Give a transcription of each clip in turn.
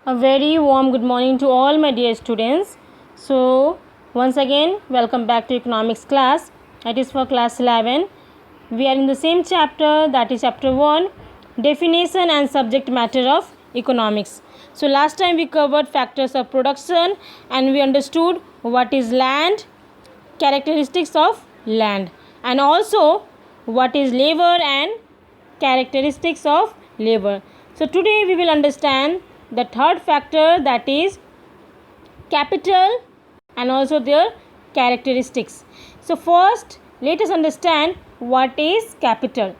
A very warm good morning to all my dear students. So, once again, welcome back to economics class. It is for class 11. We are in the same chapter, that is chapter 1, definition and subject matter of economics. So, last time we covered factors of production and we understood what is land, characteristics of land, and also what is labor and characteristics of labor. So today we will understand the third factor, that is capital and also their characteristics. So first let us understand what is capital.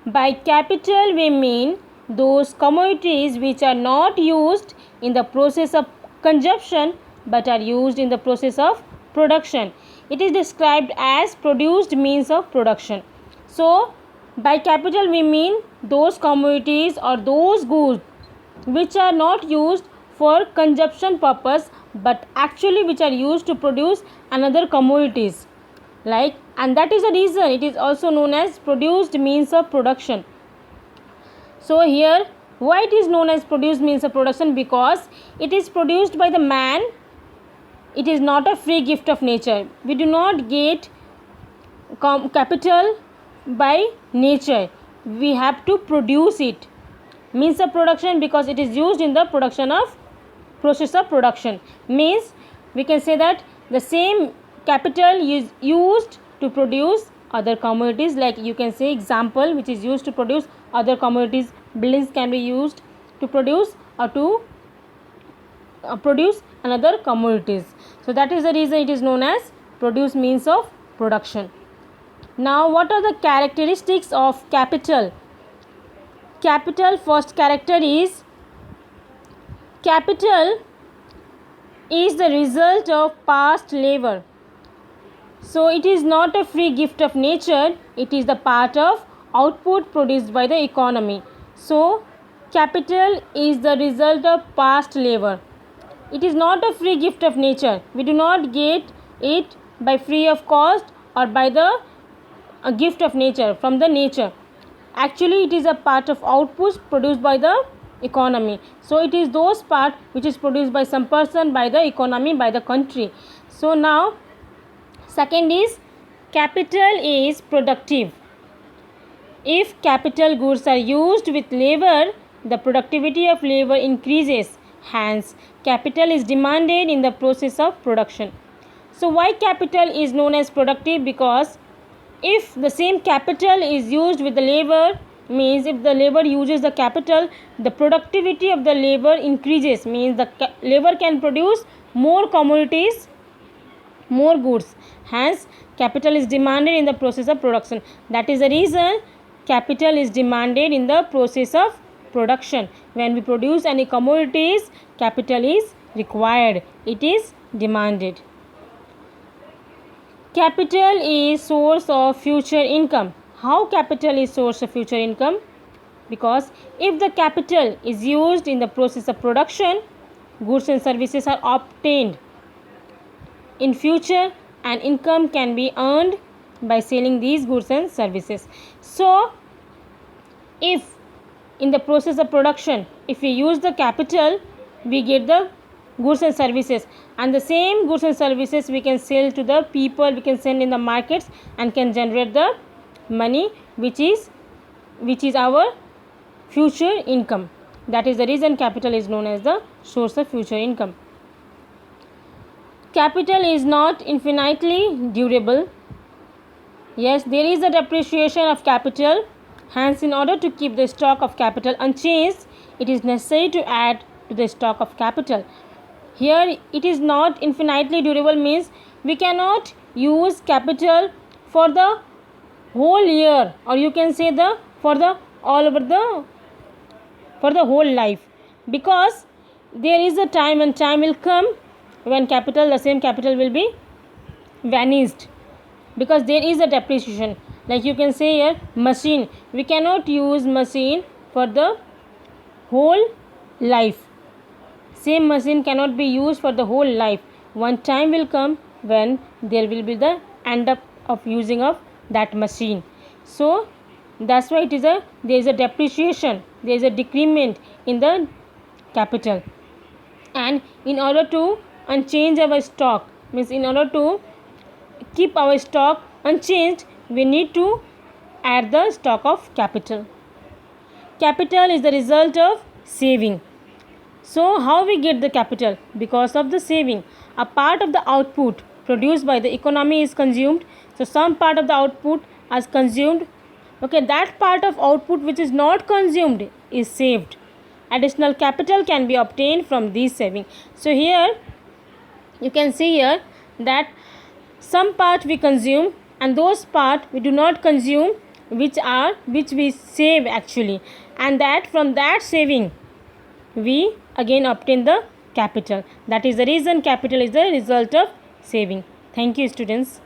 By capital we mean those commodities which are not used in the process of consumption but are used in the process of production. It is described as produced means of production. So by capital we mean those commodities or those goods which are not used for consumption purpose but actually which are used to produce another commodities, like, and that is the reason it is also known as produced means of production. So here why it is known as produced means of production? Because it is produced by the man. It is not a free gift of nature. We do not get capital by nature. We have to produce it. Means of production because it is used in the production of process of production. Means we can say that the same capital is used to produce other commodities, like you can say example which is used to produce other commodities. Buildings can be used to produce or to produce another commodities. So that is the reason it is known as produce means of production. Now what are the characteristics of capital? Capital, first character is capital is the result of past labor. So it is not a free gift of nature, it is the part of output produced by the economy. So capital is the result of past labor. It is not a free gift of nature. We do not get it by free of cost or by the gift of nature from the nature. Actually it is a part of outputs produced by the economy. So it is those part which is produced by some person, by the economy, by the country. So now second is capital is productive. If capital goods are used with labor, the productivity of labor increases. Hence capital is demanded in the process of production. So why capital is known as productive? Because if the same capital is used with the labor, means if the labor uses the capital, the productivity of the labor increases, means the labor can produce more commodities, more goods. Hence capital is demanded in the process of production. That is the reason capital is demanded in the process of production. When we produce any commodities, capital is required, it is demanded. Capital is source of future income. How capital is source of future income? Because if the capital is used in the process of production, goods and services are obtained in future and income can be earned by selling these goods and services. So if in the process of production, if we use the capital, we get the goods and services, and the same goods and services we can sell to the people, we can send in the markets and can generate the money which is our future income. That is the reason capital is known as the source of future income. Capital is not infinitely durable. Yes, there is a depreciation of capital. Hence in order to keep the stock of capital unchanged, it is necessary to add to the stock of capital. Here it is not infinitely durable, means we cannot use capital for the whole year, or you can say for the whole life, because there is a time and time will come when the same capital will be vanished, because there is a depreciation. Like you can say here machine, we cannot use machine for the whole life. Same machine cannot be used for the whole life. One time will come when there will be the end up of using of that machine. So that's why there is a depreciation, there is a decrement in the capital. and in order to unchange our stock, means in order to keep our stock unchanged, we need to add the stock of capital. Capital is the result of saving. So how we get the capital? Because of the saving. A part of the output produced by the economy is consumed. So some part of the output is consumed. Okay, that part of output which is not consumed is saved. Additional capital can be obtained from these saving. So here you can see here that some part we consume and those part we do not consume, which we save actually, and that from that saving we again obtain the capital. That is the reason capital is the result of saving. Thank you, students.